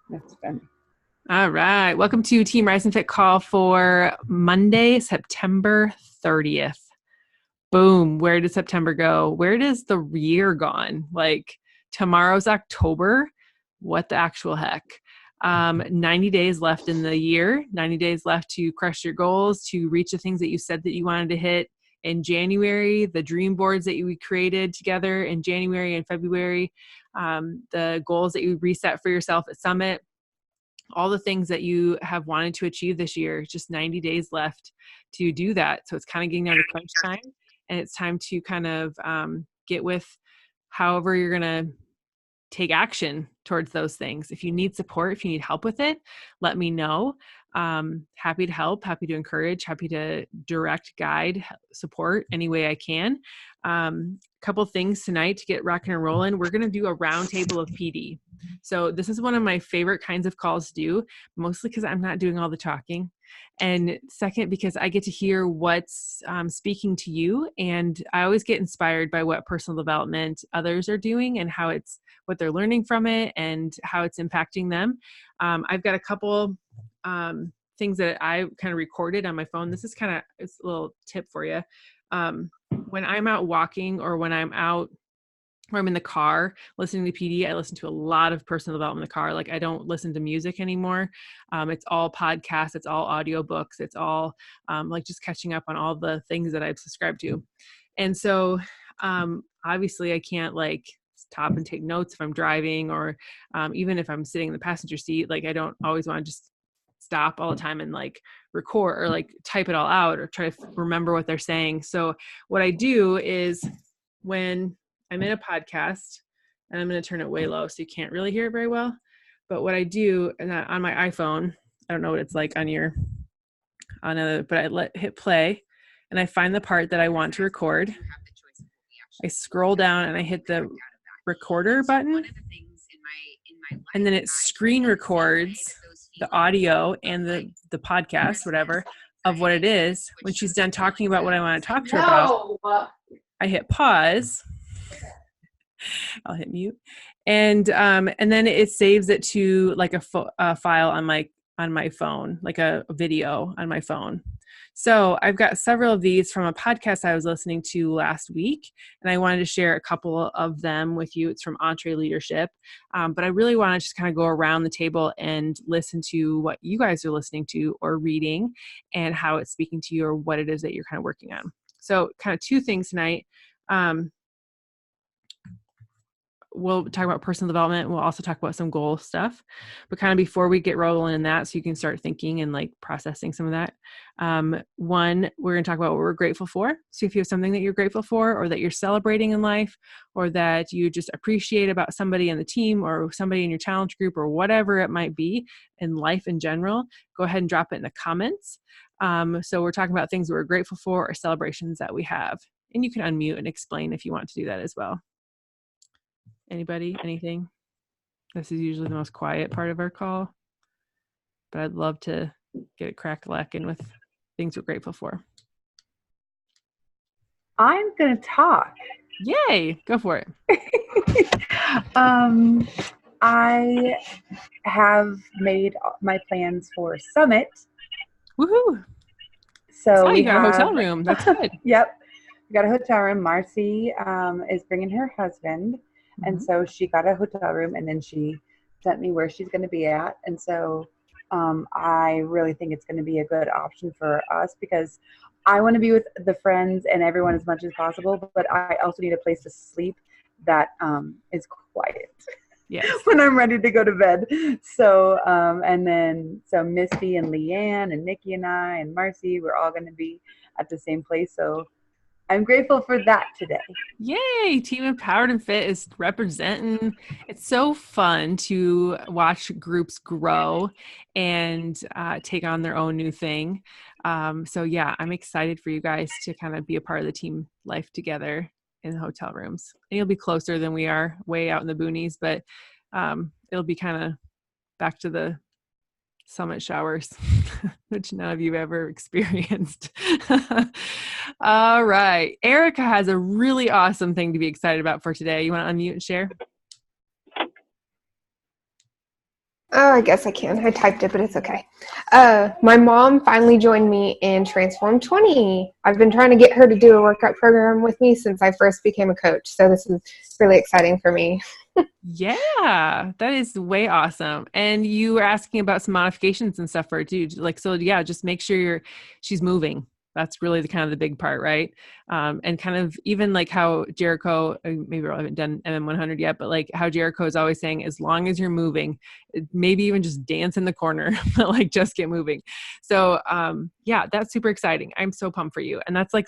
That's fun. All right. Welcome to Team Rise and Fit call for Monday, September 30th. Boom. Where did September go? Where does the year gone? Like tomorrow's October. What the actual heck? 90 days left in the year, 90 days left to crush your goals, to reach the things that you said that you wanted to hit in January, the dream boards that we created together in January and February, the goals that you reset for yourself at Summit, all the things that you have wanted to achieve this year. Just 90 days left to do that. So it's kind of getting down to crunch time, and it's time to kind of get with however you're going to take action towards those things. If you need support, if you need help with it, let me know. Happy to help, happy to encourage, happy to direct, guide, support any way I can. Couple things tonight to get rocking and rolling. We're going to do a roundtable of PD. So this is one of my favorite kinds of calls to do, mostly because I'm not doing all the talking. And second, because I get to hear what's speaking to you. And I always get inspired by what personal development others are doing and how it's what they're learning from it and how it's impacting them. I've got a couple things that I kind of recorded on my phone. This is it's a little tip for you. When I'm out walking or when I'm out or I'm in the car listening to PD, I listen to a lot of personal development in the car. Like I don't listen to music anymore. It's all podcasts. It's all audiobooks. It's all like just catching up on all the things that I've subscribed to. And so obviously I can't like stop and take notes if I'm driving or even if I'm sitting in the passenger seat. Like I don't always want to just stop all the time and like record or like type it all out or try to remember what they're saying. So what I do is when I'm in a podcast, and I'm going to turn it way low so you can't really hear it very well. But what I do on my iPhone, I don't know what it's like on but I hit play and I find the part that I want to record. I scroll down and I hit the recorder button, and then it screen records the audio and the podcast, whatever, of what it is. When she's done talking about what I want to talk to her about, I hit pause. I'll hit mute, and then it saves it to like a file on my phone, like a video on my phone. So I've got several of these from a podcast I was listening to last week, and I wanted to share a couple of them with you. It's from EntreLeadership, but I really want to just kind of go around the table and listen to what you guys are listening to or reading and how it's speaking to you or what it is that you're kind of working on. So kind of two things tonight. We'll talk about personal development. We'll also talk about some goal stuff, but kind of before we get rolling in that, so you can start thinking and like processing some of that. One, we're going to talk about what we're grateful for. So if you have something that you're grateful for or that you're celebrating in life or that you just appreciate about somebody in the team or somebody in your challenge group or whatever it might be in life in general, go ahead and drop it in the comments. So we're talking about things that we're grateful for or celebrations that we have. And you can unmute and explain if you want to do that as well. Anybody, anything? This is usually the most quiet part of our call, but I'd love to get it crack-lacking with things we're grateful for. I'm going to talk. Yay, go for it. I have made my plans for Summit. Woohoo. So you got a hotel room. That's good. Yep. We got a hotel room. Marcy is bringing her husband. And so she got a hotel room and then she sent me where she's going to be at. And so I really think it's going to be a good option for us because I want to be with the friends and everyone as much as possible, but I also need a place to sleep that is quiet. Yes. When I'm ready to go to bed. So, so Misty and Leanne and Nikki and I and Marcy, we're all going to be at the same place. So I'm grateful for that today. Yay! Team Empowered and Fit is representing. It's so fun to watch groups grow and take on their own new thing. So yeah, I'm excited for you guys to kind of be a part of the team life together in the hotel rooms. And you'll be closer than we are, way out in the boonies, but it'll be kind of back to the Summit showers, which none of you ever experienced. All right. Erica has a really awesome thing to be excited about for today. You want to unmute and share? Oh, I guess I can. I typed it, but it's okay. My mom finally joined me in Transform 20. I've been trying to get her to do a workout program with me since I first became a coach. So this is really exciting for me. Yeah, that is way awesome. And you were asking about some modifications and stuff for her too. Like, so yeah, just make sure she's moving. That's really the kind of the big part, right? And kind of even like how Jericho, maybe I haven't done MM100 yet, but like how Jericho is always saying, as long as you're moving, maybe even just dance in the corner, but like just get moving. So yeah, that's super exciting. I'm so pumped for you. And that's like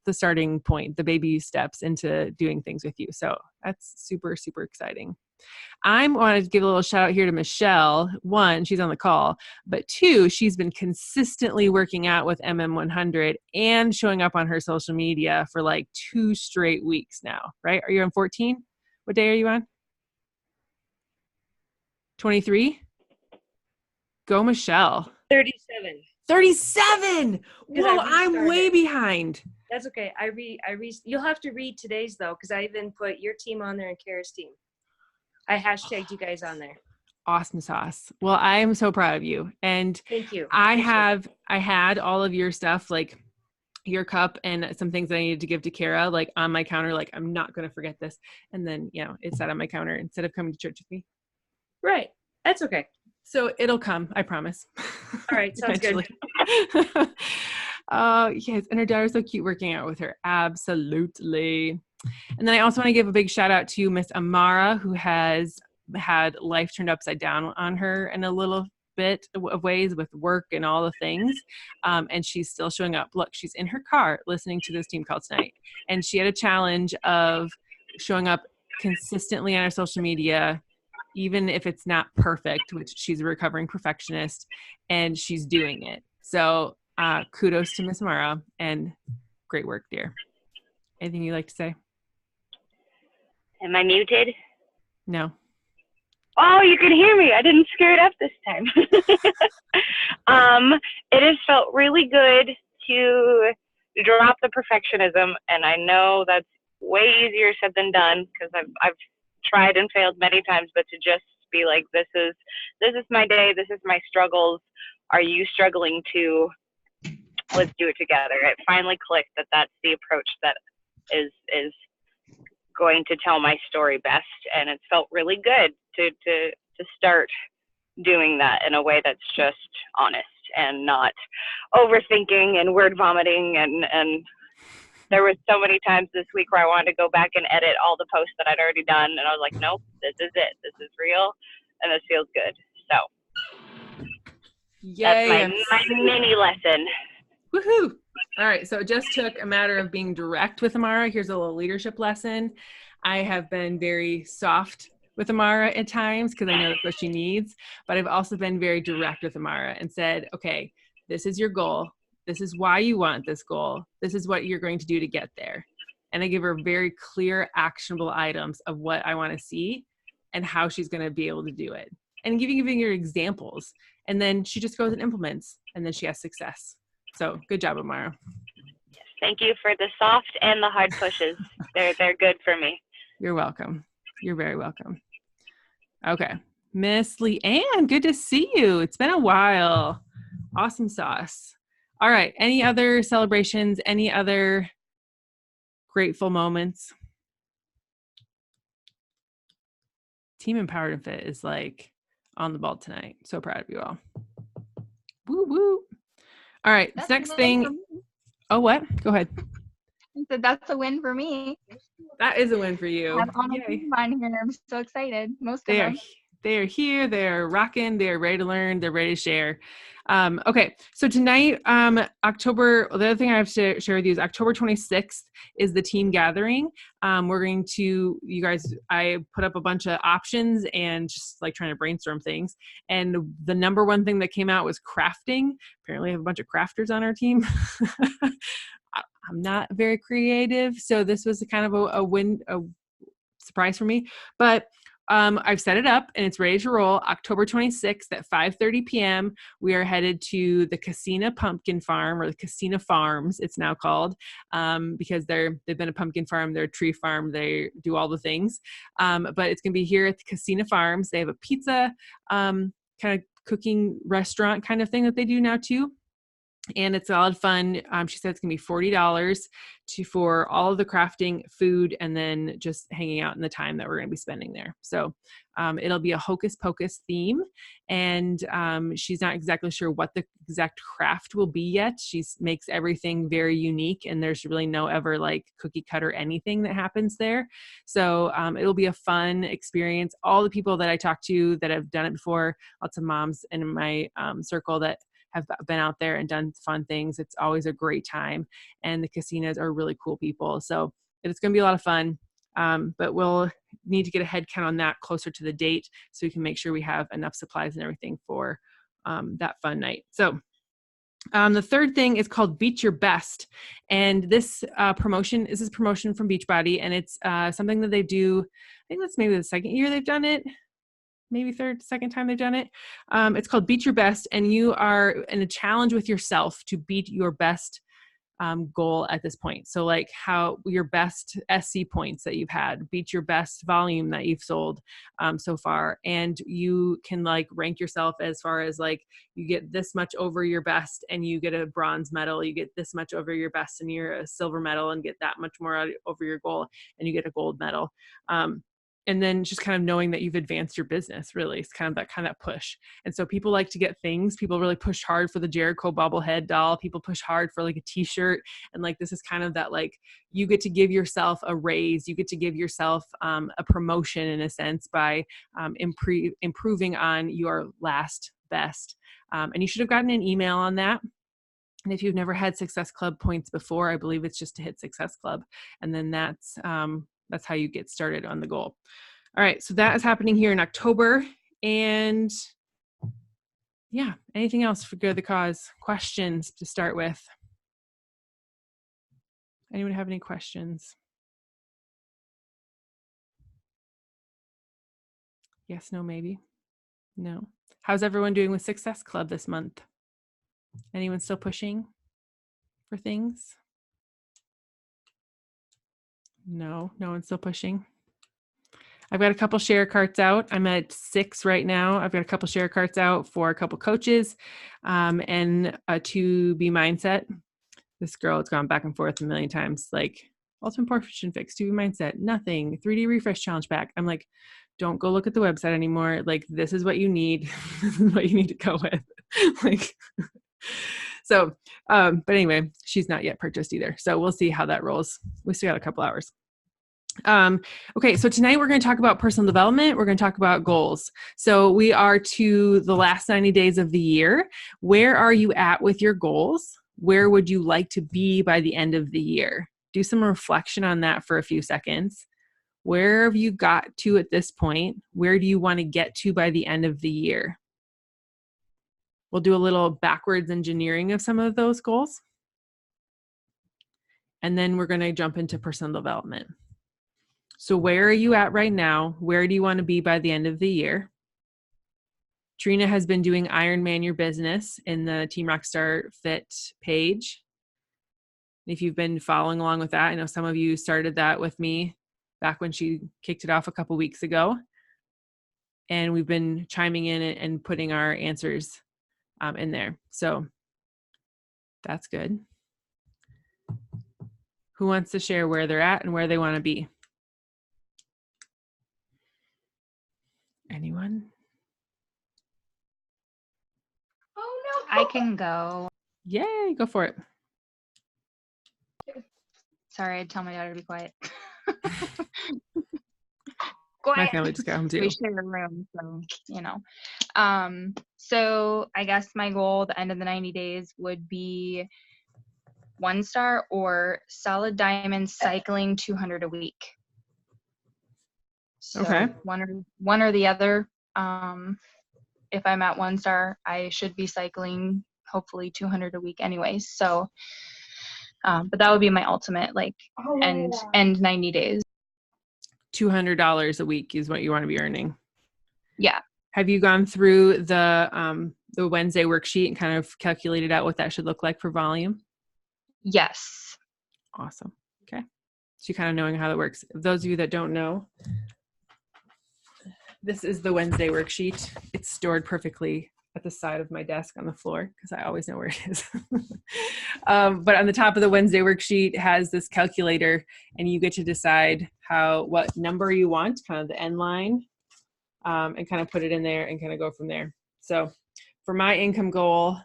the starting point, the baby steps into doing things with you. So that's super, super exciting. I wanted to give a little shout out here to Michelle. One, she's on the call, but two, she's been consistently working out with MM100 and showing up on her social media for like 2 straight weeks now, right? Are you on 14? What day are you on? 23? Go, Michelle. 37. 37. Whoa, I'm way behind. That's okay. You'll have to read today's though, because I even put your team on there and Kara's team. I hashtagged you guys on there. Awesome sauce. Well, I am so proud of you. And thank you. I had all of your stuff, like your cup and some things that I needed to give to Kara, like on my counter, like I'm not going to forget this. And then, it sat on my counter instead of coming to church with me. Right. That's okay. So it'll come, I promise. All right. Sounds good. Yes. And her daughter's so cute working out with her. Absolutely. And then I also want to give a big shout out to Miss Amara, who has had life turned upside down on her in a little bit of ways with work and all the things. And she's still showing up. Look, she's in her car listening to this team call tonight. And she had a challenge of showing up consistently on her social media, even if it's not perfect, which she's a recovering perfectionist, and she's doing it. So kudos to Miss Amara and great work, dear. Anything you'd like to say? Am I muted? No. Oh, you can hear me. I didn't screw it up this time. It has felt really good to drop the perfectionism, and I know that's way easier said than done because I've tried and failed many times, but to just be like, this is my day, this is my struggles. Are you struggling too? Let's do it together. It finally clicked that that's the approach that is going to tell my story best, and it's felt really good to start doing that in a way that's just honest and not overthinking and word vomiting and there was so many times this week where I wanted to go back and edit all the posts that I'd already done, and I was like, nope, this is it, this is real, and this feels good. So yay, that's my mini lesson. Woohoo! All right, so it just took a matter of being direct with Amara. Here's a little leadership lesson. I have been very soft with Amara at times because I know that's what she needs, but I've also been very direct with Amara and said, okay, this is your goal. This is why you want this goal. This is what you're going to do to get there. And I give her very clear, actionable items of what I want to see and how she's going to be able to do it. And giving her examples. And then she just goes and implements, and then she has success. So good job, Amara. Yes, thank you for the soft and the hard pushes. They're good for me. You're welcome. You're very welcome. Okay. Miss Leanne, good to see you. It's been a while. Awesome sauce. All right. Any other celebrations? Any other grateful moments? Team Empowered and Fit is like on the ball tonight. So proud of you all. Woo woo. All right. This next thing. Oh, what? Go ahead. I said that's a win for me. That is a win for you. I'm on a team on here. I'm so excited. They are here. They're rocking. They're ready to learn. They're ready to share. Okay. So tonight, the other thing I have to share with you is October 26th is the team gathering. We're going to, you guys, I put up a bunch of options and just like trying to brainstorm things. And the number one thing that came out was crafting. Apparently I have a bunch of crafters on our team. I'm not very creative. So this was kind of a surprise for me, but I've set it up and it's ready to roll. October 26th at 5:30 p.m. We are headed to the Casina Pumpkin Farm, or the Casina Farms, it's now called, because they've been a pumpkin farm, they're a tree farm, they do all the things. But it's going to be here at the Casina Farms. They have a pizza kind of cooking restaurant kind of thing that they do now too. And it's a lot of fun. She said it's gonna be $40 for all of the crafting, food, and then just hanging out in the time that we're gonna be spending there. So it'll be a hocus pocus theme, and she's not exactly sure what the exact craft will be yet. She makes everything very unique, and there's really no ever like cookie cutter anything that happens there. So it'll be a fun experience. All the people that I talked to that have done it before, lots of moms in my circle that have been out there and done fun things. It's always a great time, and the Casinas are really cool people. So it's going to be a lot of fun, but we'll need to get a head count on that closer to the date so we can make sure we have enough supplies and everything for that fun night. So the third thing is called Beat Your Best. And this promotion is promotion from Beachbody, and it's something that they do. I think that's maybe the second year they've done it. Maybe second time they've done it. It's called Beat Your Best, and you are in a challenge with yourself to beat your best goal at this point. So like how your best SC points that you've had, beat your best volume that you've sold so far. And you can like rank yourself as far as like, you get this much over your best and you get a bronze medal, you get this much over your best and you're a silver medal, and get that much more over your goal and you get a gold medal. And then just kind of knowing that you've advanced your business, really. It's kind of that push. And so people like to get things. People really push hard for the Jericho bobblehead doll. People push hard for like a t-shirt. And like, this is kind of that, like, you get to give yourself a raise. You get to give yourself a promotion in a sense by improving on your last best. And you should have gotten an email on that. And if you've never had Success Club points before, I believe it's just to hit Success Club. And then that's how you get started on the goal. All right, so that is happening here in October. And yeah, anything else for Good of the Cause? Questions to start with? Anyone have any questions? Yes, no, maybe. No. How's everyone doing with Success Club this month? Anyone still pushing for things? No one's still pushing. I've got a couple share carts out. I'm at 6 right now. I've got a couple share carts out for a couple coaches and a 2B mindset. This girl has gone back and forth a million times, like Ultimate Portion Fix, 2B mindset, nothing, 3D refresh challenge pack. I'm like, don't go look at the website anymore. Like, this is what you need. This is what you need to go with. Like, so, but anyway, she's not yet purchased either. So we'll see how that rolls. We still got a couple hours. Okay, so tonight we're going to talk about personal development. We're going to talk about goals. So we are to the last 90 days of the year. Where are you at with your goals? Where would you like to be by the end of the year? Do some reflection on that for a few seconds. Where have you got to at this point? Where do you want to get to by the end of the year? We'll do a little backwards engineering of some of those goals. And then we're going to jump into personal development. So where are you at right now? Where do you want to be by the end of the year? Trina has been doing Ironman Your Business in the Team Rockstar Fit page. If you've been following along with that, I know some of you started that with me back when she kicked it off a couple weeks ago. And we've been chiming in and putting our answers in there. So that's good. Who wants to share where they're at and where they want to be? Anyone? Oh no. I can go. Yay, go for it. Sorry, I'd tell my daughter to be quiet. My family just got home too. We share a room, so you know. So I guess my goal at the end of the 90 days would be 1-star or solid diamond cycling 200 a week. So okay. One or the other. If I'm at 1-star, I should be cycling hopefully 200 a week anyways. So, but that would be my ultimate, like, end 90 days. $200 a week is what you want to be earning. Yeah. Have you gone through the Wednesday worksheet and kind of calculated out what that should look like for volume? Yes. Awesome. Okay. So you're kind of knowing how that works. Those of you that don't know, This is the Wednesday worksheet. It's stored perfectly at the side of my desk on the floor because I always know where it is. But on the top of the Wednesday worksheet has this calculator, and you get to decide what number you want, kind of the end line, and kind of put it in there and kind of go from there. So for my income goal,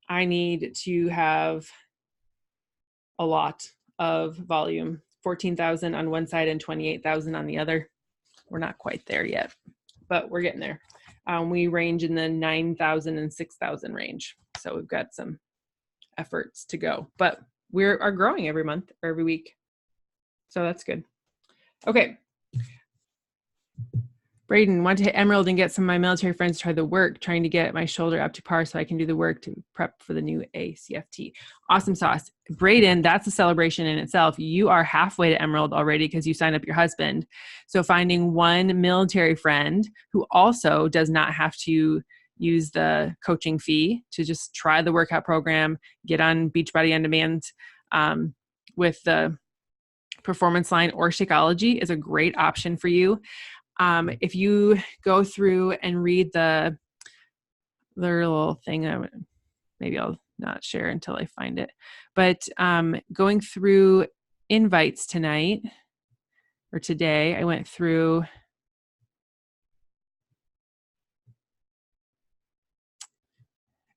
I need to have a lot of volume, 14,000 on one side and 28,000 on the other. We're not quite there yet, but we're getting there. We range in the 9,000 and 6,000 range. So we've got some efforts to go, but we are growing every month or every week. So that's good. Okay. Braden, want to hit Emerald and get some of my military friends to try the work, trying to get my shoulder up to par so I can do the work to prep for the new ACFT. Awesome sauce. Braden, that's a celebration in itself. You are halfway to Emerald already because you signed up your husband. So finding one military friend who also does not have to use the coaching fee to just try the workout program, get on Beachbody On Demand with the Performance Line or Shakeology is a great option for you. If you go through and read their little thing, maybe I'll not share until I find it, but going through invites tonight or today, I went through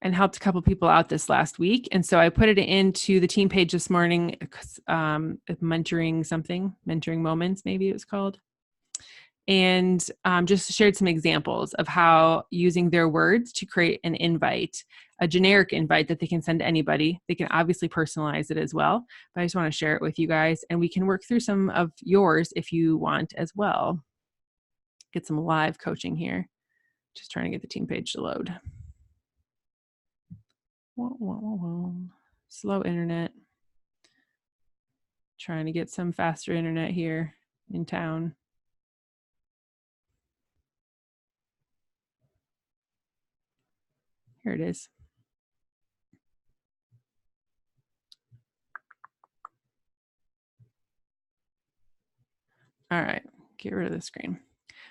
and helped a couple people out this last week. And so I put it into the team page this morning, mentoring moments, maybe it was called. And just shared some examples of how using their words to create an invite, a generic invite that they can send to anybody. They can obviously personalize it as well, but I just want to share it with you guys, and we can work through some of yours if you want as well. Get some live coaching here. Just trying to get the team page to load. Slow internet. Trying to get some faster internet here in town. Here it is. All right, get rid of the screen.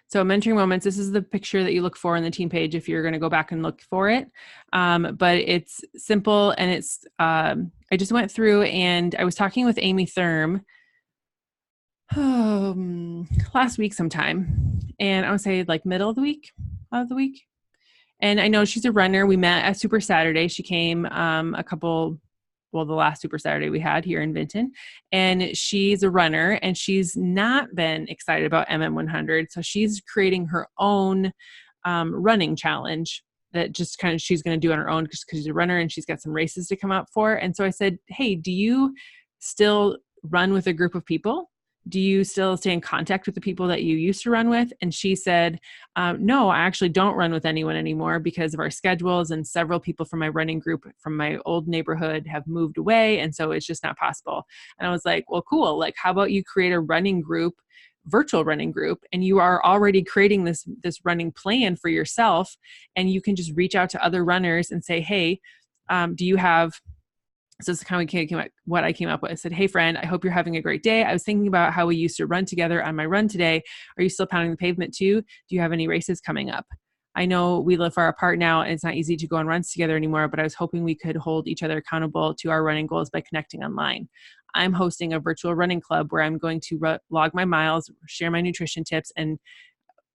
So mentoring moments, this is the picture that you look for in the team page if you're going to go back and look for it. But it's simple, and it's, I just went through and I was talking with Amy Thurm last week sometime, and I would say like middle of the week. And I know she's a runner. We met at Super Saturday. She came the last Super Saturday we had here in Vinton. And she's a runner, and she's not been excited about MM100. So she's creating her own running challenge that just kind of she's going to do on her own because she's a runner and she's got some races to come up for. And so I said, hey, do you still run with a group of people? Do you still stay in contact with the people that you used to run with? And she said, no, I actually don't run with anyone anymore because of our schedules, and several people from my running group from my old neighborhood have moved away. And so it's just not possible. And I was like, well, cool. Like, how about you create a running group, virtual running group, and you are already creating this running plan for yourself. And you can just reach out to other runners and say, hey, do you have, so this is kind of what I came up with. I said, hey friend, I hope you're having a great day. I was thinking about how we used to run together on my run today. Are you still pounding the pavement too? Do you have any races coming up? I know we live far apart now and it's not easy to go on runs together anymore, but I was hoping we could hold each other accountable to our running goals by connecting online. I'm hosting a virtual running club where I'm going to log my miles, share my nutrition tips, and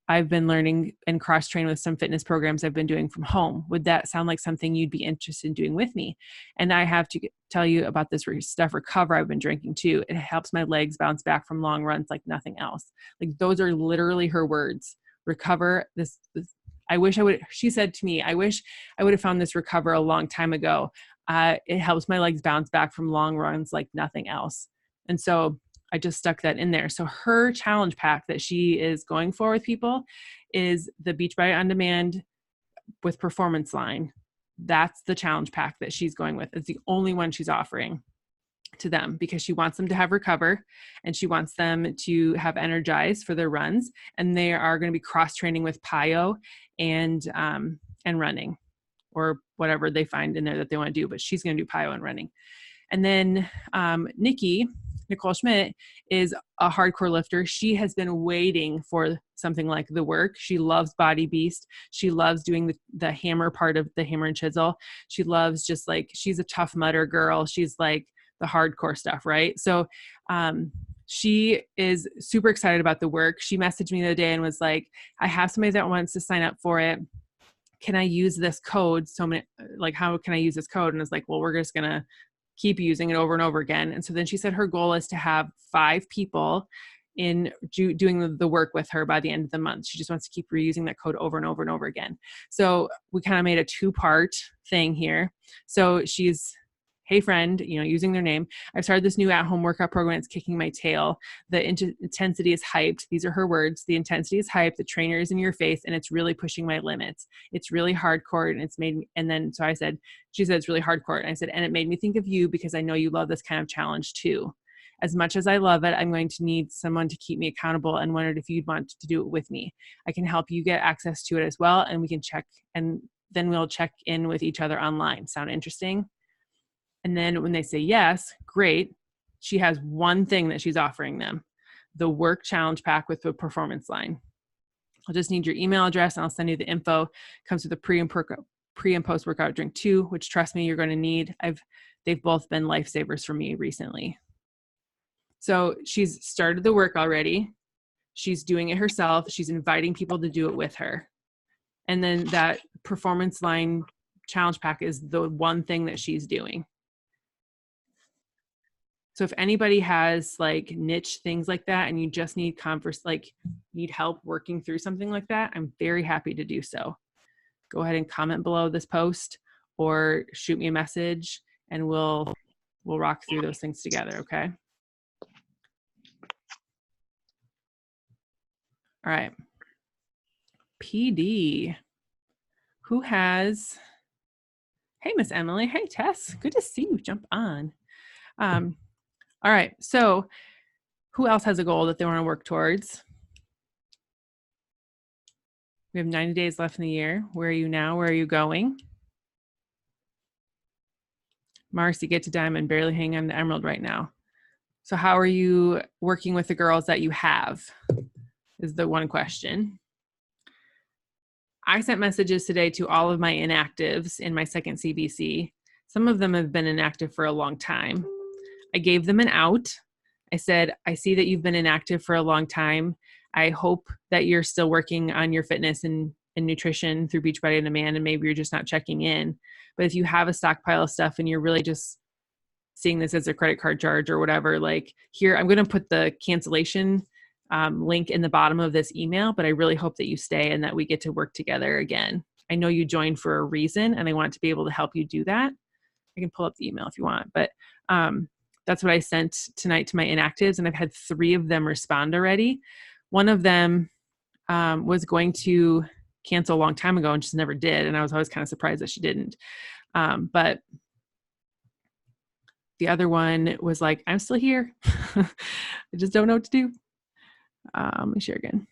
I've been learning and cross-train with some fitness programs I've been doing from home. Would that sound like something you'd be interested in doing with me? And I have to tell you about this stuff Recover I've been drinking too. It helps my legs bounce back from long runs like nothing else. Like, those are literally her words. Recover, this I wish I would, she said to me, I wish I would have found this Recover a long time ago. It helps my legs bounce back from long runs like nothing else. And so I just stuck that in there. So her challenge pack that she is going for with people is the Beachbody On Demand with Performance Line. That's the challenge pack that she's going with. It's the only one she's offering to them because she wants them to have Recover and she wants them to have Energize for their runs. And they are going to be cross-training with PiYo and running, or whatever they find in there that they want to do. But she's going to do PiYo and running. And then Nikki Nicole Schmidt is a hardcore lifter. She has been waiting for something like the work. She loves Body Beast. She loves doing the hammer part of the hammer and chisel. She loves just like, she's a Tough Mudder girl. She's like the hardcore stuff, right? So she is super excited about the work. She messaged me the other day and was like, I have somebody that wants to sign up for it. Can I use this code? So many, like, how can I use this code? And it's like, well, we're just going to keep using it over and over again. And so then she said her goal is to have 5 people in doing the work with her by the end of the month. She just wants to keep reusing that code over and over and over again. So we kind of made a 2-part thing here. So she's, hey friend, using their name. I've started this new at-home workout program. It's kicking my tail. The intensity is hyped. These are her words. The intensity is hyped. The trainer is in your face and it's really pushing my limits. It's really hardcore and it's made me, and then, so I said, she said, it's really hardcore. And I said, and it made me think of you because I know you love this kind of challenge too. As much as I love it, I'm going to need someone to keep me accountable and wondered if you'd want to do it with me. I can help you get access to it as well. And we can check, and then we'll check in with each other online. Sound interesting? And then when they say yes, great. She has one thing that she's offering them, the work challenge pack with the performance line. I'll just need your email address and I'll send you the info. It comes with a pre and post workout drink too, which trust me, you're going to need. They've both been lifesavers for me recently. So she's started the work already. She's doing it herself. She's inviting people to do it with her. And then that performance line challenge pack is the one thing that she's doing. So if anybody has like niche things like that and you just need need help working through something like that, I'm very happy to do so. Go ahead and comment below this post or shoot me a message and we'll rock through those things together, okay? All right. PD. Who has, hey, Miss Emily. Hey, Tess. Good to see you jump on. All right. So who else has a goal that they want to work towards? We have 90 days left in the year. Where are you now? Where are you going? Marcy, get to diamond, barely hang on to emerald right now. So how are you working with the girls that you have is the one question. I sent messages today to all of my inactives in my second CBC. Some of them have been inactive for a long time. I gave them an out. I said, I see that you've been inactive for a long time. I hope that you're still working on your fitness and nutrition through Beachbody On Demand, and maybe you're just not checking in. But if you have a stockpile of stuff and you're really just seeing this as a credit card charge or whatever, like here, I'm going to put the cancellation link in the bottom of this email, but I really hope that you stay and that we get to work together again. I know you joined for a reason and I want to be able to help you do that. I can pull up the email if you want, but that's what I sent tonight to my inactives, and I've had 3 of them respond already. One of them was going to cancel a long time ago and just never did, and I was always kind of surprised that she didn't. But the other one was like, I'm still here. I just don't know what to do. Let me share again.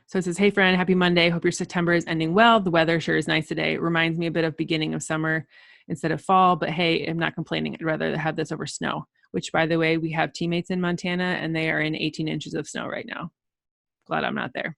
So it says, hey friend, happy Monday. Hope your September is ending well. The weather sure is nice today. It reminds me a bit of beginning of summer instead of fall, but hey, I'm not complaining. I'd rather have this over snow, which by the way, we have teammates in Montana and they are in 18 inches of snow right now. Glad I'm not there.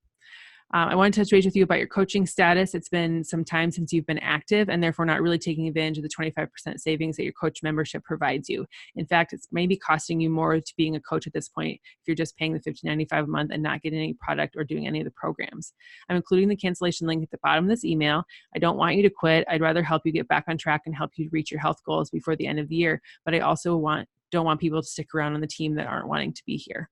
I want to touch base with you about your coaching status. It's been some time since you've been active and therefore not really taking advantage of the 25% savings that your coach membership provides you. In fact, it's maybe costing you more to being a coach at this point if you're just paying the $15.95 a month and not getting any product or doing any of the programs. I'm including the cancellation link at the bottom of this email. I don't want you to quit. I'd rather help you get back on track and help you reach your health goals before the end of the year. But I also don't want people to stick around on the team that aren't wanting to be here.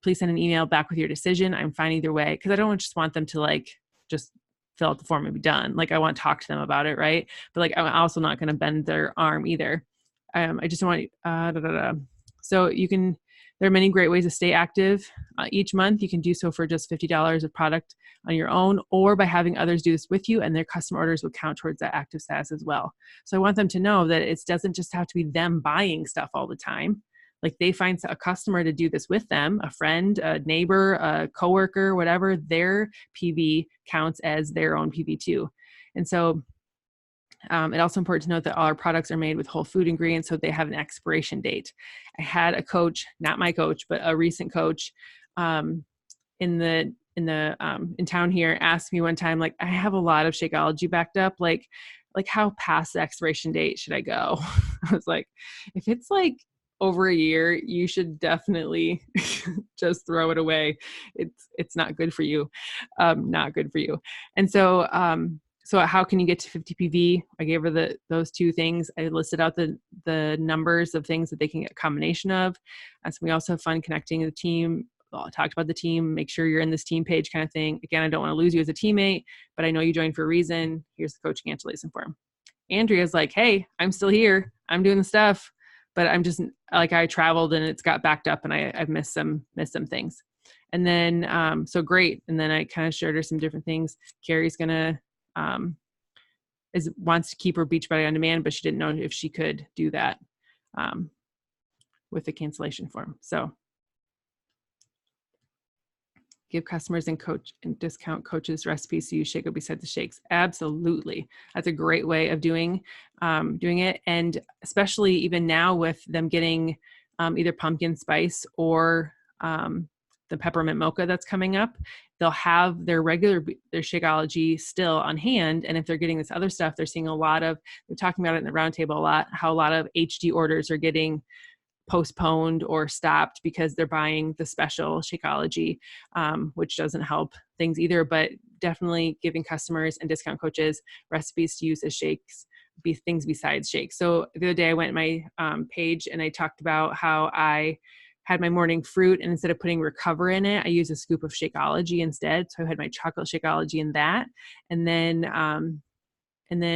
Please send an email back with your decision. I'm fine either way, because I don't just want them to like just fill out the form and be done. Like I want to talk to them about it, right? But like I'm also not going to bend their arm either. I just don't want. So you can. There are many great ways to stay active. Each month you can do so for just $50 of product on your own, or by having others do this with you, and their custom orders will count towards that active status as well. So I want them to know that it doesn't just have to be them buying stuff all the time. Like they find a customer to do this with them, a friend, a neighbor, a coworker, whatever, their PV counts as their own PV too. And so It's also important to note that all our products are made with whole food ingredients, so they have an expiration date. I had a coach, not my coach, but a recent coach, in town here, asked me one time, like, I have a lot of Shakeology backed up, like how past the expiration date should I go? I was like, if it's like over a year, you should definitely just throw it away. It's not good for you. Not good for you. And so, so how can you get to 50 PV? I gave her those two things. I listed out the numbers of things that they can get a combination of. And so we also have fun connecting the team. I talked about the team, make sure you're in this team page kind of thing. Again, I don't want to lose you as a teammate, but I know you joined for a reason. Here's the coaching cancellation form. Andrea's like, hey, I'm still here. I'm doing the stuff, but I'm just like, I traveled and it's got backed up and I've missed some things. And then, so great. And then I kind of showed her some different things. Carrie's going to, wants to keep her Beachbody on demand, but she didn't know if she could do that, with the cancellation form. So give customers and discount coaches recipes to use Shakeout beside the shakes. Absolutely. That's a great way of doing it. And especially even now with them getting either pumpkin spice or the peppermint mocha that's coming up, they'll have their Shakeology still on hand. And if they're getting this other stuff, they're seeing they're talking about it in the roundtable a lot, how a lot of HD orders are getting postponed or stopped because they're buying the special Shakeology, which doesn't help things either, but definitely giving customers and discount coaches recipes to use as shakes, things besides shakes. So the other day I went to my page and I talked about how I had my morning fruit, and instead of putting Recover in it, I used a scoop of Shakeology instead. So I had my chocolate Shakeology in that. And then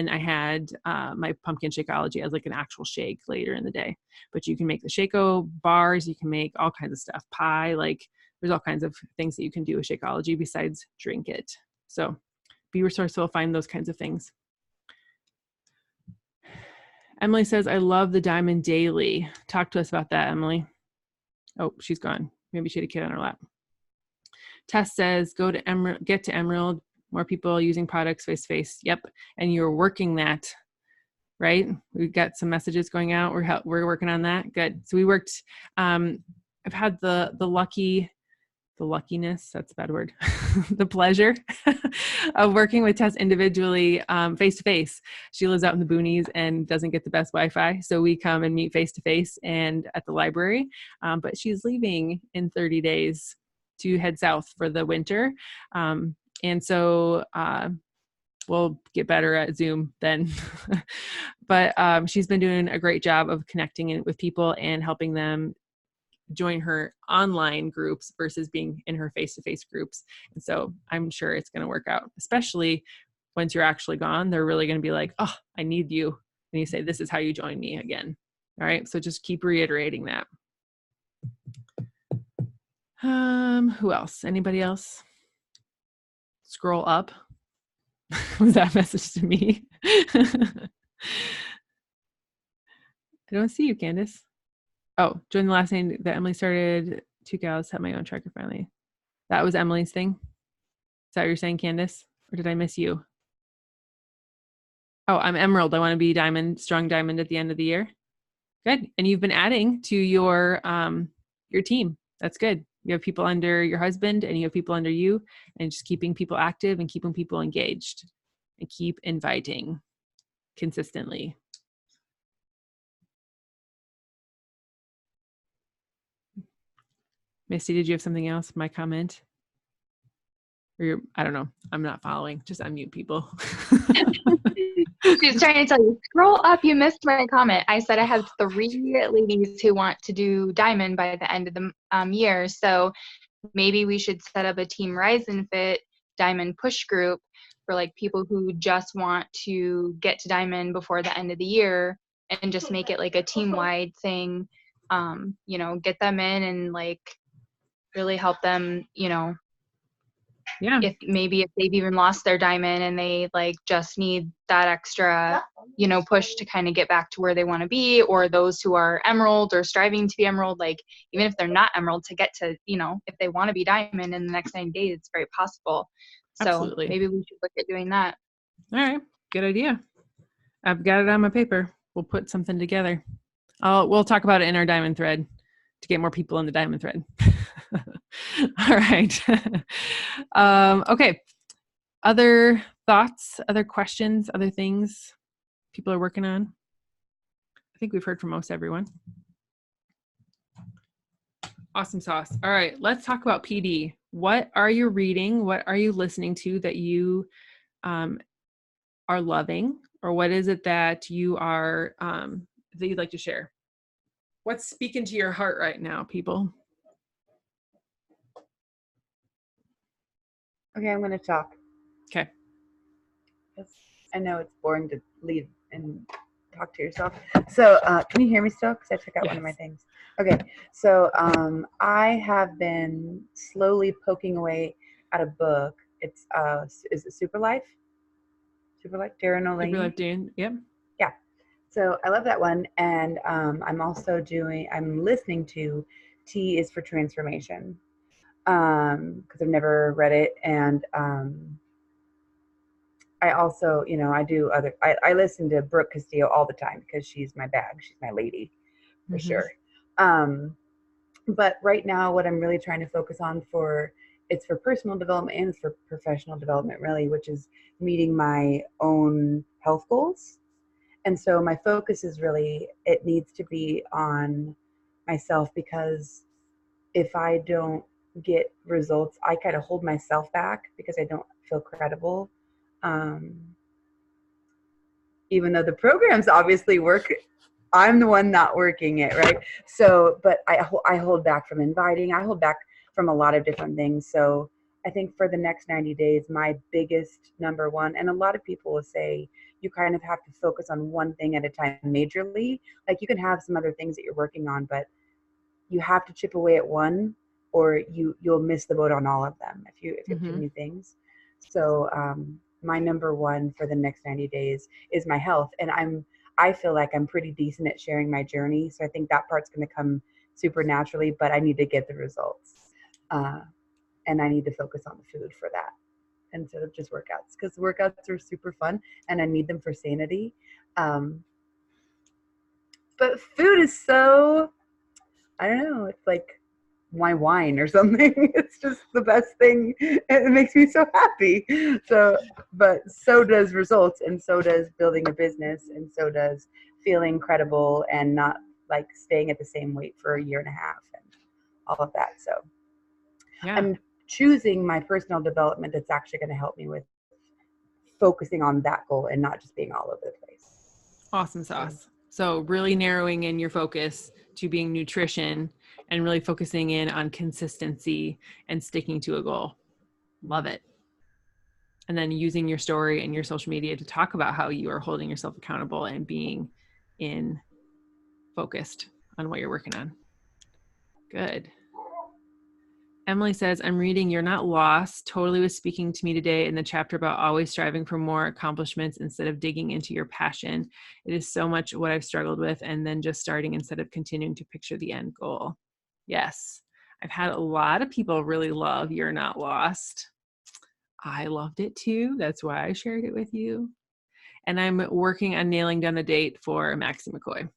I had my pumpkin Shakeology as like an actual shake later in the day. But you can make the Shako bars, you can make all kinds of stuff, pie, like there's all kinds of things that you can do with Shakeology besides drink it. So be resourceful, find those kinds of things. Emily says, I love the Diamond Daily. Talk to us about that, Emily. Oh, she's gone. Maybe she had a kid on her lap. Tess says, get to Emerald. More people using products face-to-face. Yep. And you're working that, right? We've got some messages going out. We're working on that. Good. So we worked, I've had the luckiness, that's a bad word, the pleasure of working with Tess individually, face-to-face. She lives out in the boonies and doesn't get the best Wi-Fi. So we come and meet face-to-face and at the library. But she's leaving in 30 days to head south for the winter. And so we'll get better at Zoom then. But she's been doing a great job of connecting with people and helping them join her online groups versus being in her face-to-face groups. And so I'm sure it's going to work out, especially once you're actually gone. They're really going to be like, oh, I need you. And you say, this is how you join me again. All right. So just keep reiterating that. Who else? Anybody else? Scroll up. Was that message to me? I don't see you, Candace. Oh, join the last name that Emily started. 2 gals, have my own tracker finally. That was Emily's thing. Is that what you're saying, Candace? Or did I miss you? Oh, I'm Emerald. I want to be diamond, strong diamond at the end of the year. Good. And you've been adding to your team. That's good. You have people under your husband and you have people under you, and just keeping people active and keeping people engaged and keep inviting consistently. Misty, did you have something else? My comment? Or I don't know. I'm not following. Just unmute people. She's trying to tell you, scroll up. You missed my comment. I said I have 3 ladies who want to do Diamond by the end of the year. So maybe we should set up a Team Rise and Fit Diamond push group for like people who just want to get to Diamond before the end of the year, and just make it like a team-wide thing. Get them in and like really help them, yeah. If they've even lost their diamond and they like just need that extra, push to kind of get back to where they want to be, or those who are emerald or striving to be emerald, like even if they're not emerald, to get to, if they want to be diamond in the next 90 days, it's very possible. So Absolutely. Maybe we should look at doing that. All right. Good idea. I've got it on my paper. We'll put something together. We'll talk about it in our diamond thread to get more people in the diamond thread. All right. Okay. Other thoughts, other questions, other things people are working on? I think we've heard from most everyone. Awesome sauce. All right. Let's talk about PD. What are you reading? What are you listening to that you are loving? Or what is it that you are that you'd like to share? What's speaking to your heart right now, people? Okay, I'm going to talk. Okay. I know it's boring to leave and talk to yourself. So can you hear me still? Because I took out one of my things. Okay, so I have been slowly poking away at a book. It's is it Super Life? Super Life, Darren O'Lane. Super Life, Dan. Yep. Yeah. So I love that one, and I'm listening to T is for Transformation, because I've never read it, and I also, I listen to Brooke Castillo all the time because she's my bag. She's my lady for sure. But right now what I'm really trying to focus on it's for personal development and for professional development really, which is meeting my own health goals. And so my focus is really, it needs to be on myself, because if I don't get results, I kind of hold myself back because I don't feel credible. Even though the programs obviously work, I'm the one not working it, right? So, but I hold back from inviting. I hold back from a lot of different things. So I think for the next 90 days, my biggest number one, and a lot of people will say, you kind of have to focus on one thing at a time majorly. Like you can have some other things that you're working on, but you have to chip away at one, or you'll miss the boat on all of them if you have too many things. So my number one for the next 90 days is my health. And I feel like I'm pretty decent at sharing my journey. So I think that part's going to come super naturally, but I need to get the results. And I need to focus on the food for that instead of just workouts, because workouts are super fun and I need them for sanity. But food is so, I don't know, it's like my wine or something. It's just the best thing. It makes me so happy. So, but so does results, and so does building a business, and so does feeling credible and not like staying at the same weight for a year and a half and all of that. So yeah. I'm choosing my personal development that's actually going to help me with focusing on that goal and not just being all over the place. Awesome sauce. So really narrowing in your focus to being nutrition and really focusing in on consistency and sticking to a goal. Love it. And then using your story and your social media to talk about how you are holding yourself accountable and being focused on what you're working on. Good. Emily says, I'm reading You're Not Lost. Totally was speaking to me today in the chapter about always striving for more accomplishments instead of digging into your passion. It is so much what I've struggled with, and then just starting instead of continuing to picture the end goal. Yes. I've had a lot of people really love You're Not Lost. I loved it too. That's why I shared it with you. And I'm working on nailing down a date for Maxie McCoy.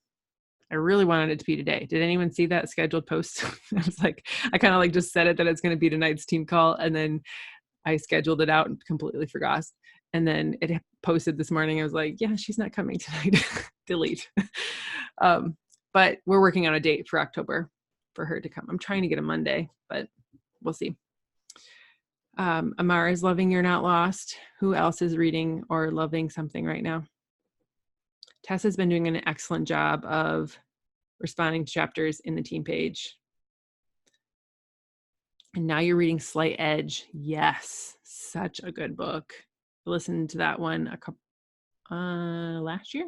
I really wanted it to be today. Did anyone see that scheduled post? I was like, I kind of like just said it that it's going to be tonight's team call. And then I scheduled it out and completely forgot. And then it posted this morning. I was like, yeah, she's not coming tonight. Delete. But we're working on a date for October for her to come. I'm trying to get a Monday, but we'll see. Amara is loving You're Not Lost. Who else is reading or loving something right now? Tessa's been doing an excellent job of responding to chapters in the team page. And now you're reading Slight Edge. Yes, such a good book. I listened to that one last year.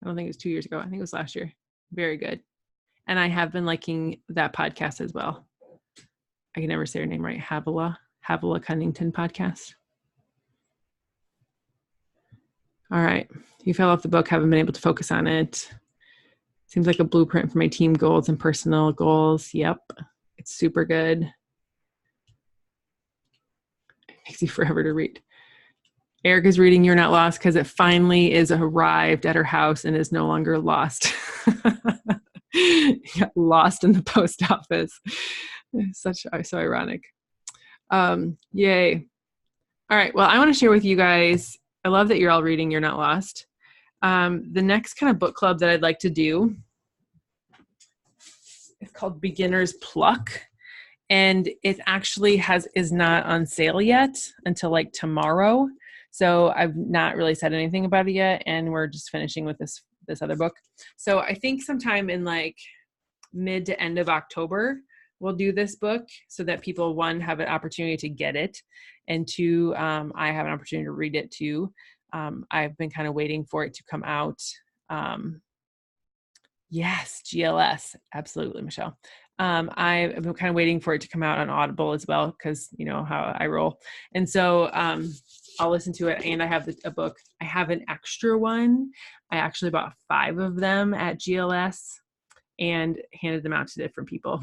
I don't think it was 2 years ago. I think it was last year. Very good. And I have been liking that podcast as well. I can never say her name right. Havilah Cunnington podcast. All right. You fell off the book, haven't been able to focus on it. Seems like a blueprint for my team goals and personal goals. Yep. It's super good. It takes you forever to read. Erica's reading You're Not Lost because it finally is arrived at her house and is no longer lost. Got lost in the post office. So ironic. Yay. All right. Well, I want to share with you guys, I love that you're all reading You're Not Lost. The next kind of book club that I'd like to do is called Beginner's Pluck. And it actually is not on sale yet until like tomorrow. So I've not really said anything about it yet. And we're just finishing with this other book. So I think sometime in like mid to end of October, we'll do this book so that people, one, have an opportunity to get it. And two, I have an opportunity to read it too. I've been kind of waiting for it to come out. Yes, GLS. Absolutely, Michelle. I've been kind of waiting for it to come out on Audible as well, because you know how I roll. And so I'll listen to it. And I have a book. I have an extra one. I actually bought 5 of them at GLS and handed them out to different people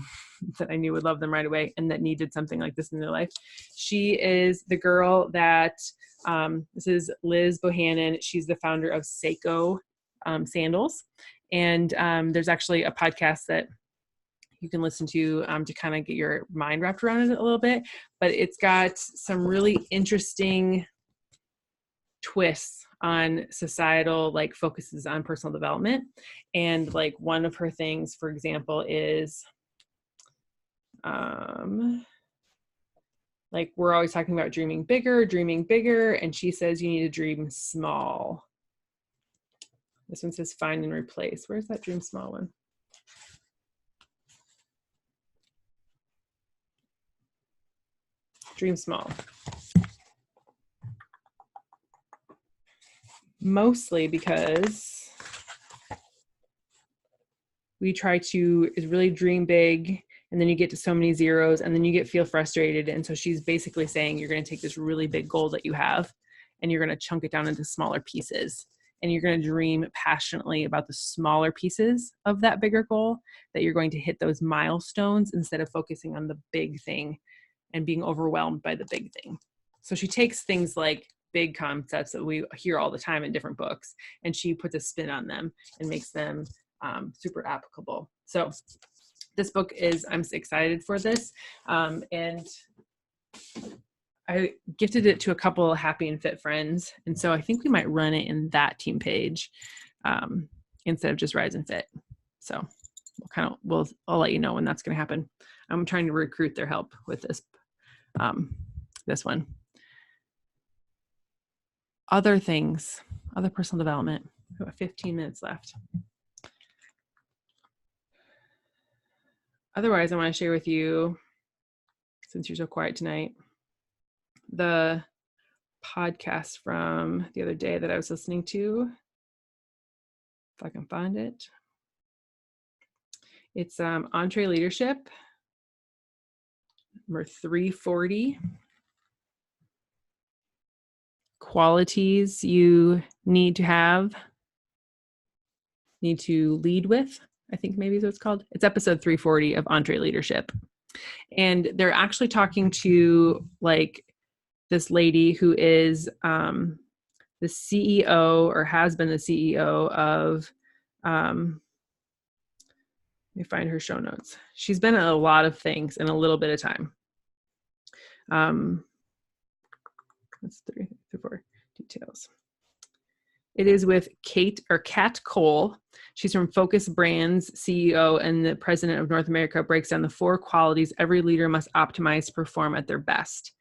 that I knew would love them right away and that needed something like this in their life. She is the girl that, this is Liz Bohannon. She's the founder of Seiko Sandals. And there's actually a podcast that you can listen to kind of get your mind wrapped around it a little bit, but it's got some really interesting twists on societal, like focuses on personal development. And like one of her things, for example, is like we're always talking about dreaming bigger. And she says you need to dream small. This one says find and replace. Where's that dream small one? Dream small. Mostly because we try to really dream big, and then you get to so many zeros and then you feel frustrated. And so she's basically saying you're going to take this really big goal that you have and you're going to chunk it down into smaller pieces. And you're going to dream passionately about the smaller pieces of that bigger goal, that you're going to hit those milestones instead of focusing on the big thing and being overwhelmed by the big thing. So she takes things like big concepts that we hear all the time in different books, and she puts a spin on them and makes them super applicable. So this book is, I'm excited for this. And I gifted it to a couple of Happy and Fit friends. And so I think we might run it in that team page instead of just Rise and Fit. So I'll let you know when that's going to happen. I'm trying to recruit their help with this one. Other things, other personal development. We have 15 minutes left. Otherwise, I want to share with you, since you're so quiet tonight, the podcast from the other day that I was listening to, if I can find it. It's EntreLeadership, number 340. Qualities you need to lead with, I think maybe is what it's called. It's episode 340 of EntreLeadership. And they're actually talking to like this lady who is the CEO or has been the CEO of, let me find her show notes. She's been at a lot of things in a little bit of time. That's 3 through 4 details. It is with Kat Cole. She's from Focus Brands, CEO and the president of North America, breaks down the 4 qualities every leader must optimize to perform at their best.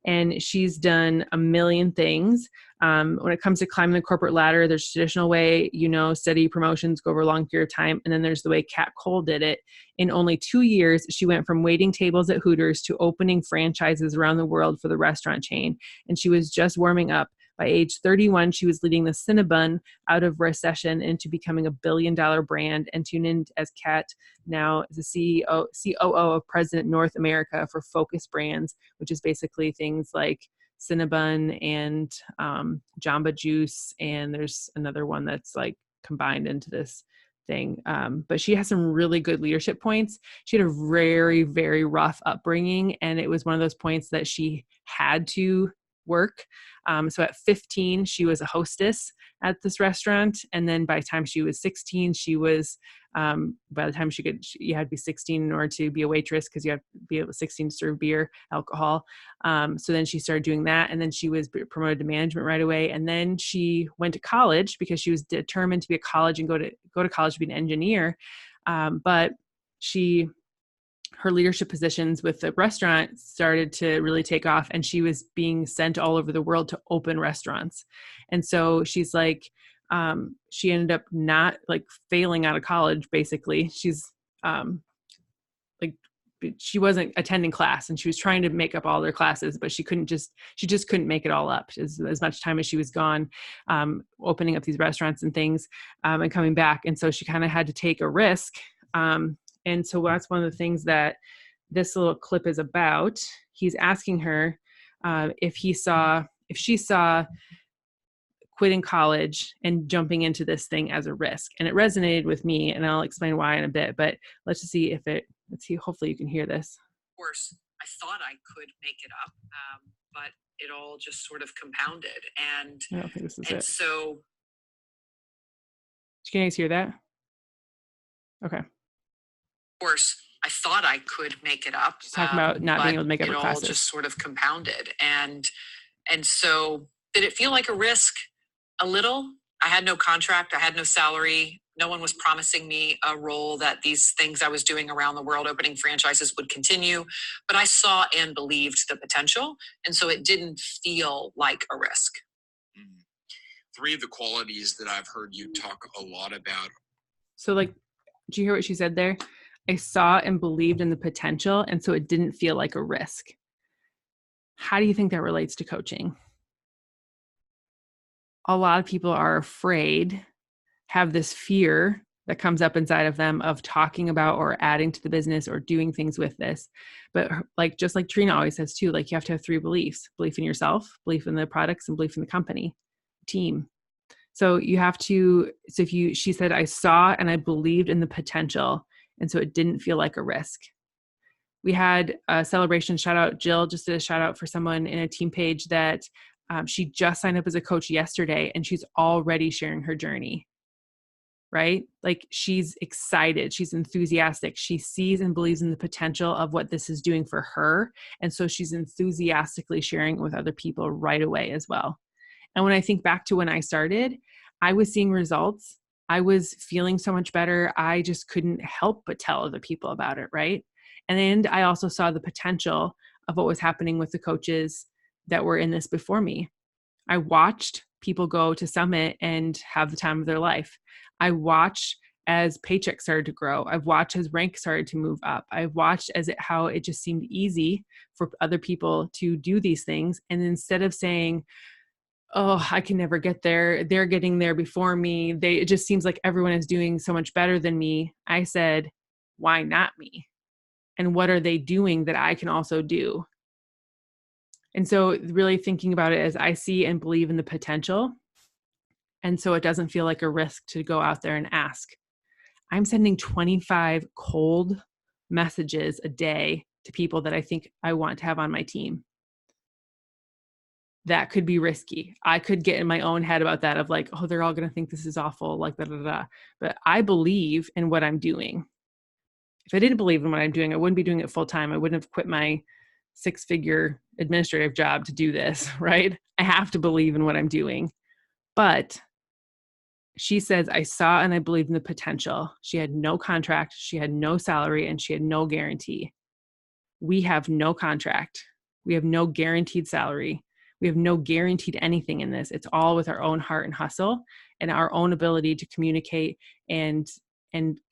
And she's done a million things. When it comes to climbing the corporate ladder, there's a traditional way, steady promotions go over a long period of time. And then there's the way Kat Cole did it. In only 2 years, she went from waiting tables at Hooters to opening franchises around the world for the restaurant chain. And she was just warming up. By age 31, she was leading the Cinnabon out of recession into becoming a $1 billion brand. And tune in as Kat now is the COO of President North America for Focus Brands, which is basically things like Cinnabon and Jamba Juice. And there's another one that's like combined into this thing. But she has some really good leadership points. She had a very, very rough upbringing. And it was one of those points that she had to work. So at 15, she was a hostess at this restaurant. And then by the time she was 16, she was, by the time you had to be 16 in order to be a waitress, because you have to be able to 16 to serve beer, alcohol. So then she started doing that. And then she was promoted to management right away. And then she went to college because she was determined to be a college and go to college to be an engineer. But her leadership positions with the restaurant started to really take off, and she was being sent all over the world to open restaurants. And so she's like, she ended up not like failing out of college. Basically, she's like, she wasn't attending class, and she was trying to make up all their classes, but she just couldn't make it all up as much time as she was gone, opening up these restaurants and things, and coming back. And so she kind of had to take a risk. And so that's one of the things that this little clip is about. He's asking her if she saw quitting college and jumping into this thing as a risk. And it resonated with me, and I'll explain why in a bit, but let's just see hopefully you can hear this. Of course, I thought I could make it up, but it all just sort of compounded. And I don't think this is it. So. Can you guys hear that? Okay. Course, I thought I could make it up. She's talking about not being able to make up her classes. It all just sort of compounded. And so did it feel like a risk? A little. I had no contract. I had no salary. No one was promising me a role that these things I was doing around the world, opening franchises, would continue. But I saw and believed the potential. And so it didn't feel like a risk. Three of the qualities that I've heard you talk a lot about. So like, did you hear what she said there? I saw and believed in the potential, and so it didn't feel like a risk. How do you think that relates to coaching? A lot of people are afraid, have this fear that comes up inside of them of talking about or adding to the business or doing things with this. But like, just like Trina always says too, like you have to have three beliefs: belief in yourself, belief in the products, and belief in the company, team. So you have to, she said, I saw and I believed in the potential. And so it didn't feel like a risk. We had a celebration, shout out. Jill just did a shout out for someone in a team page that she just signed up as a coach yesterday, and she's already sharing her journey, right? Like she's excited. She's enthusiastic. She sees and believes in the potential of what this is doing for her. And so she's enthusiastically sharing it with other people right away as well. And when I think back to when I started, I was seeing results. I was feeling so much better. I just couldn't help but tell other people about it, right? And then I also saw the potential of what was happening with the coaches that were in this before me. I watched people go to Summit and have the time of their life. I watched as paychecks started to grow. I've watched as rank started to move up. I've watched how it just seemed easy for other people to do these things. And instead of saying, oh, I can never get there, they're getting there before me, it just seems like everyone is doing so much better than me, I said, why not me? And what are they doing that I can also do? And so really thinking about it as I see and believe in the potential. And so it doesn't feel like a risk to go out there and ask. I'm sending 25 cold messages a day to people that I think I want to have on my team. That could be risky. I could get in my own head about that of like, oh, they're all going to think this is awful, like da, da, da. But I believe in what I'm doing. If I didn't believe in what I'm doing, I wouldn't be doing it full time. I wouldn't have quit my 6-figure administrative job to do this, right? I have to believe in what I'm doing. But she says, I saw and I believed in the potential. She had no contract, she had no salary, and she had no guarantee. We have no contract. We have no guaranteed salary. We have no guaranteed anything in this. It's all with our own heart and hustle and our own ability to communicate and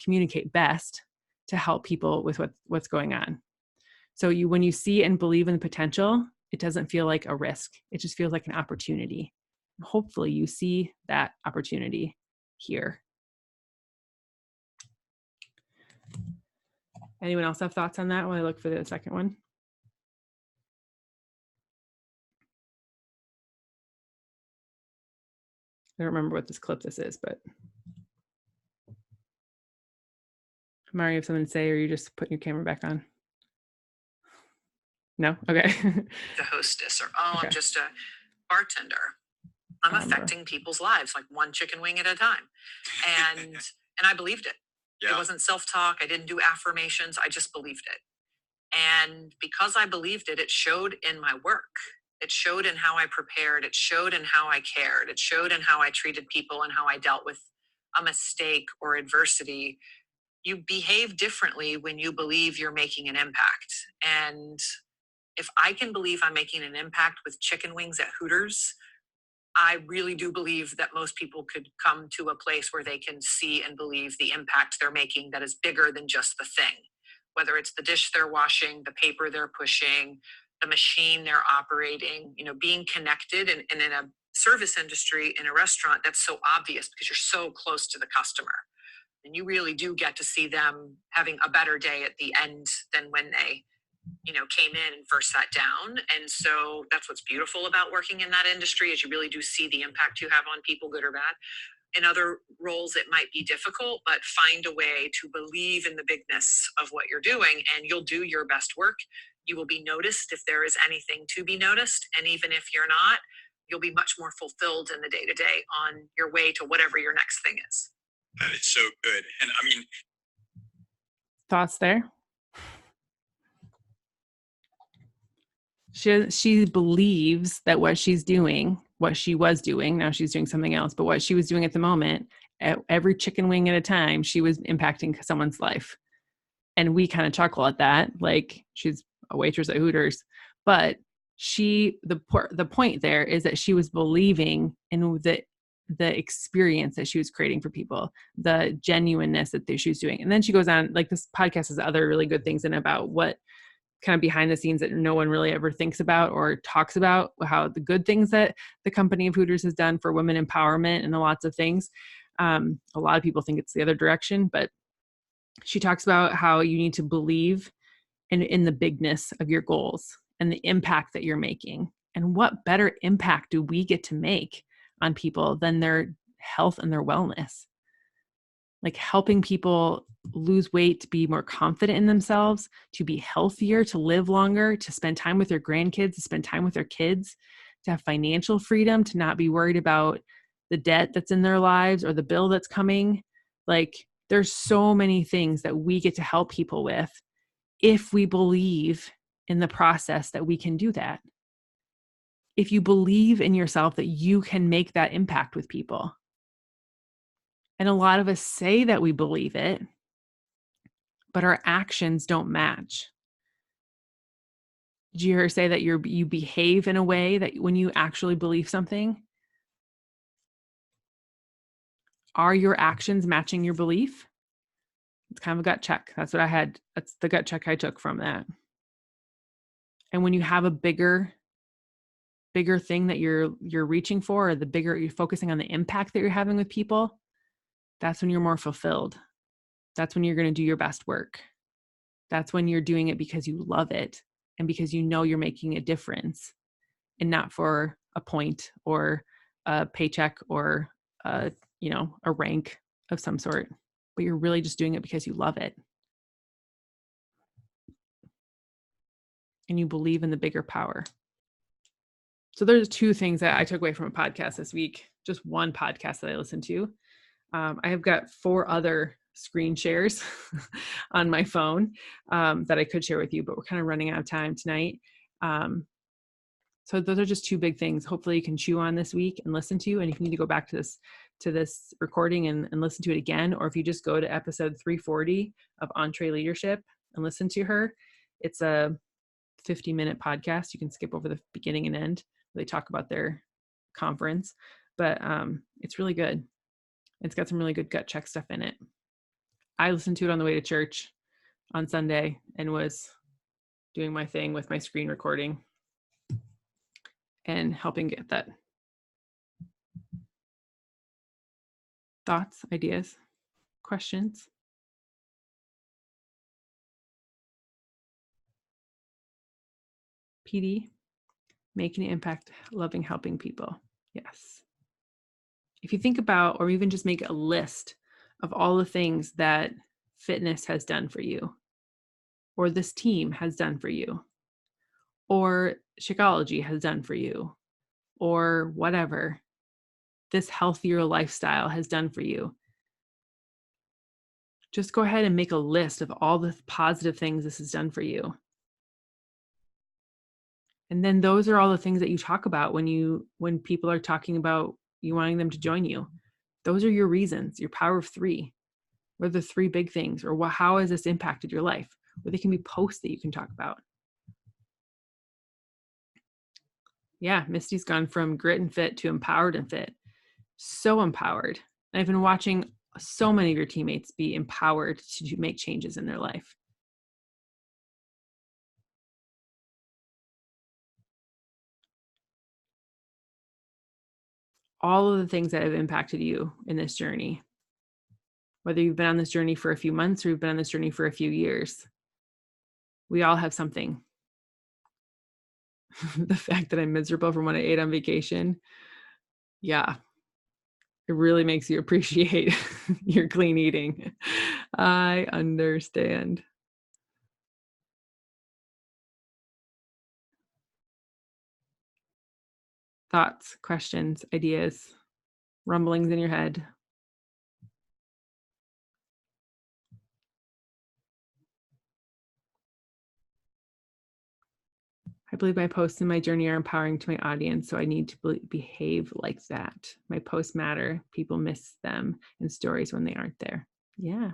communicate best to help people with what's going on. So when you see and believe in the potential, it doesn't feel like a risk. It just feels like an opportunity. Hopefully you see that opportunity here. Anyone else have thoughts on that while I look for the second one? I don't remember what this is, but Mari, you have something to say, or are you just putting your camera back on? No? Okay. The hostess, or oh, Okay. I'm just a bartender. I'm Barber. affecting people's lives like one chicken wing at a time. And I believed it. It wasn't self-talk. I didn't do affirmations. I just believed it. And because I believed it, it showed in my work. It showed in how I prepared. It showed in how I cared. It showed in how I treated people and how I dealt with a mistake or adversity. You behave differently when you believe you're making an impact. And if I can believe I'm making an impact with chicken wings at Hooters, I really do believe that most people could come to a place where they can see and believe the impact they're making that is bigger than just the thing. Whether it's the dish they're washing, the paper they're pushing, the machine they're operating, being connected, and in a service industry, in a restaurant, that's so obvious because you're so close to the customer. And you really do get to see them having a better day at the end than when they came in and first sat down. And so that's what's beautiful about working in that industry, is you really do see the impact you have on people, good or bad. In other roles, it might be difficult, but find a way to believe in the bigness of what you're doing, and you'll do your best work. You will be noticed if there is anything to be noticed. And even if you're not, you'll be much more fulfilled in the day-to-day on your way to whatever your next thing is. That is so good. And I mean, Thoughts there? She believes that what she was doing, now she's doing something else, but what she was doing at the moment, every chicken wing at a time, she was impacting someone's life. And we kind of chuckle at that, like she's a waitress at Hooters. But the point there is that she was believing in the experience that she was creating for people, the genuineness that she was doing. And then she goes on, like, this podcast has other really good things in about what kind of behind the scenes that no one really ever thinks about or talks about, how the good things that the company of Hooters has done for women empowerment and lots of things. A lot of people think it's the other direction, but she talks about how you need to believe in the bigness of your goals and the impact that you're making. And what better impact do we get to make on people than their health and their wellness? Like helping people lose weight, to be more confident in themselves, to be healthier, to live longer, to spend time with their grandkids, to spend time with their kids, to have financial freedom, to not be worried about the debt that's in their lives or the bill that's coming. Like, there's so many things that we get to help people with if we believe in the process that we can do that. If you believe in yourself that you can make that impact with people. And a lot of us say that we believe it, but our actions don't match. Did you hear her say that you behave in a way that when you actually believe something? Are your actions matching your belief? It's kind of a gut check. That's what I had. That's the gut check I took from that. And when you have a bigger thing that you're reaching for, or the bigger you're focusing on the impact that you're having with people, that's when you're more fulfilled. That's when you're going to do your best work. That's when you're doing it because you love it and because you know you're making a difference, and not for a point or a paycheck or a rank of some sort, but you're really just doing it because you love it. And you believe in the bigger power. So there's two things that I took away from a podcast this week, just one podcast that I listened to. I have got 4 other screen shares on my phone that I could share with you, but we're kind of running out of time tonight. So those are just 2 big things. Hopefully you can chew on this week and listen to, and if you need to go back to this recording and listen to it again, or if you just go to episode 340 of EntreLeadership and listen to her, it's a 50-minute podcast. You can skip over the beginning and end. They talk about their conference, but it's really good. It's got some really good gut check stuff in it. I listened to it on the way to church on Sunday and was doing my thing with my screen recording and helping get that. Thoughts, ideas, questions? PD, making an impact, loving, helping people. Yes. If you think about, or even just make a list of all the things that fitness has done for you, or this team has done for you, or Shakeology has done for you, or whatever this healthier lifestyle has done for you. Just go ahead and make a list of all the positive things this has done for you. And then those are all the things that you talk about when people are talking about you wanting them to join you. Those are your reasons, your power of three. What are the three big things? Or how has this impacted your life? Or they can be posts that you can talk about. Yeah, Misty's gone from grit and fit to empowered and fit. So empowered. And I've been watching so many of your teammates be empowered to make changes in their life. All of the things that have impacted you in this journey, whether you've been on this journey for a few months or you've been on this journey for a few years, we all have something. The fact that I'm miserable from what I ate on vacation, yeah, it really makes you appreciate your clean eating. I understand. Thoughts, questions, ideas, rumblings in your head. I believe my posts and my journey are empowering to my audience, so I need to behave like that. My posts matter. People miss them in stories when they aren't there. Yeah.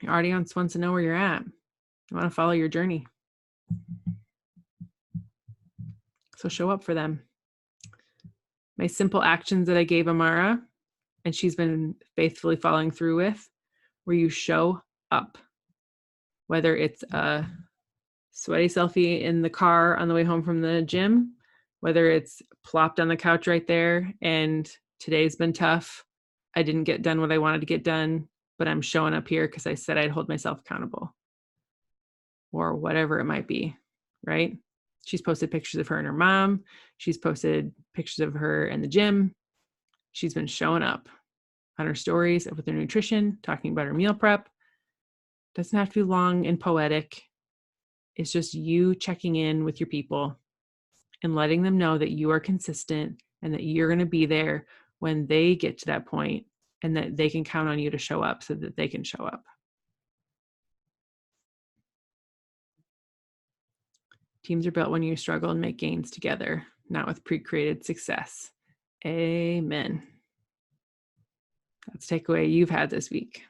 Your audience wants to know where you're at. They want to follow your journey. So show up for them. My simple actions that I gave Amara, and she's been faithfully following through with, where you show up. Whether it's a sweaty selfie in the car on the way home from the gym, whether it's plopped on the couch right there and today's been tough. I didn't get done what I wanted to get done, but I'm showing up here because I said I'd hold myself accountable. Or whatever it might be, right? She's posted pictures of her and her mom. She's posted pictures of her in the gym. She's been showing up on her stories with her nutrition, talking about her meal prep. Doesn't have to be long and poetic. It's just you checking in with your people and letting them know that you are consistent and that you're going to be there when they get to that point and that they can count on you to show up so that they can show up. Teams are built when you struggle and make gains together, not with pre-created success. Amen. That's the takeaway you've had this week.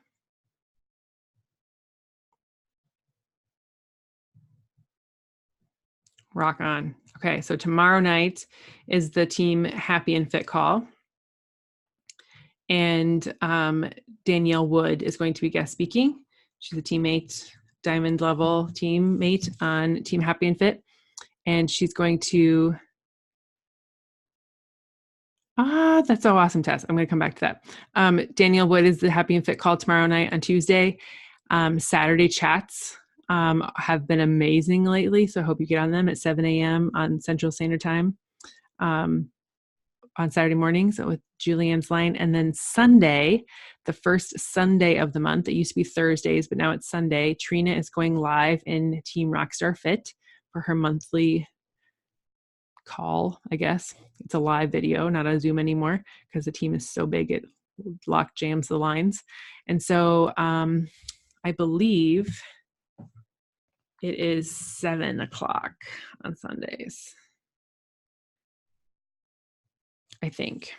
Rock on. Okay, so tomorrow night is the Team Happy and Fit call. And Danielle Wood is going to be guest speaking. She's a teammate, diamond level teammate on Team Happy and Fit. And she's going to, that's so awesome, Tess. I'm going to come back to that. Danielle Wood is the Happy and Fit call tomorrow night on Tuesday. Saturday chats have been amazing lately. So I hope you get on them at 7 a.m. on Central Standard Time on Saturday mornings with Julianne's line. And then Sunday, the first Sunday of the month, it used to be Thursdays, but now it's Sunday. Trina is going live in Team Rockstar Fit for her monthly call, I guess. It's a live video, not a Zoom anymore, because the team is so big it lock jams the lines. And so I believe it is 7 o'clock on Sundays. I think.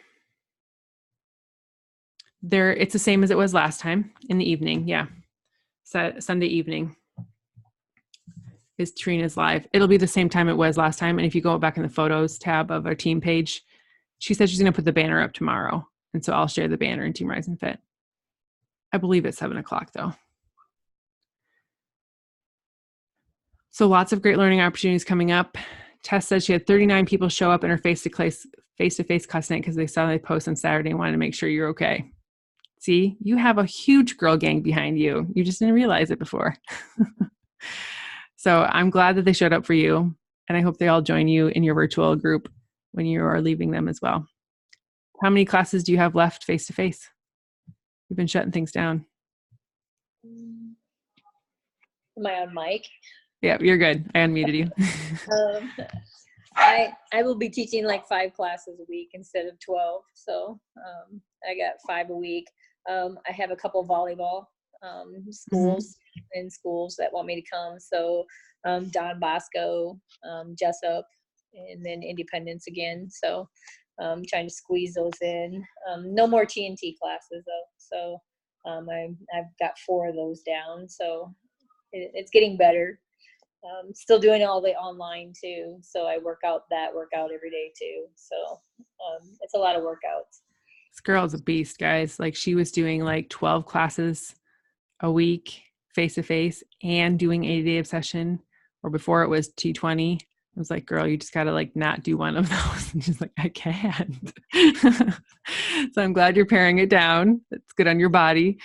It's the same as it was last time in the evening. Yeah. Sunday evening is Trina's live. It'll be the same time it was last time. And if you go back in the photos tab of our team page, she said she's going to put the banner up tomorrow. And so I'll share the banner in Team Rise and Fit. I believe it's 7 o'clock though. So lots of great learning opportunities coming up. Tess said she had 39 people show up in her face-to-face class night because they saw the post on Saturday and wanted to make sure you're okay. See, you have a huge girl gang behind you. You just didn't realize it before. So I'm glad that they showed up for you. And I hope they all join you in your virtual group when you are leaving them as well. How many classes do you have left face-to-face? You've been shutting things down. Am I on mic? Yeah, you're good. I unmuted you. I will be teaching like 5 classes a week instead of 12. So I got 5 a week. I have a couple volleyball schools in schools that want me to come. So Don Bosco, Jessup, and then Independence again. So trying to squeeze those in. No more TNT classes though. So I've got 4 of those down. So it's getting better. Still doing all the online too. So I work out every day too. So it's a lot of workouts. This girl is a beast, guys. Like she was doing like 12 classes a week face-to-face and doing 80-day obsession, or before it was T20. I was like, girl, you just got to like not do one of those. And she's like, I can't. So I'm glad you're paring it down. It's good on your body.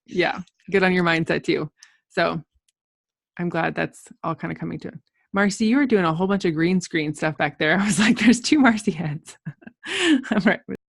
Yeah, good on your mindset too. So I'm glad that's all kind of coming to it. Marcy, you were doing a whole bunch of green screen stuff back there. I was like, there's 2 Marcy heads. I'm right.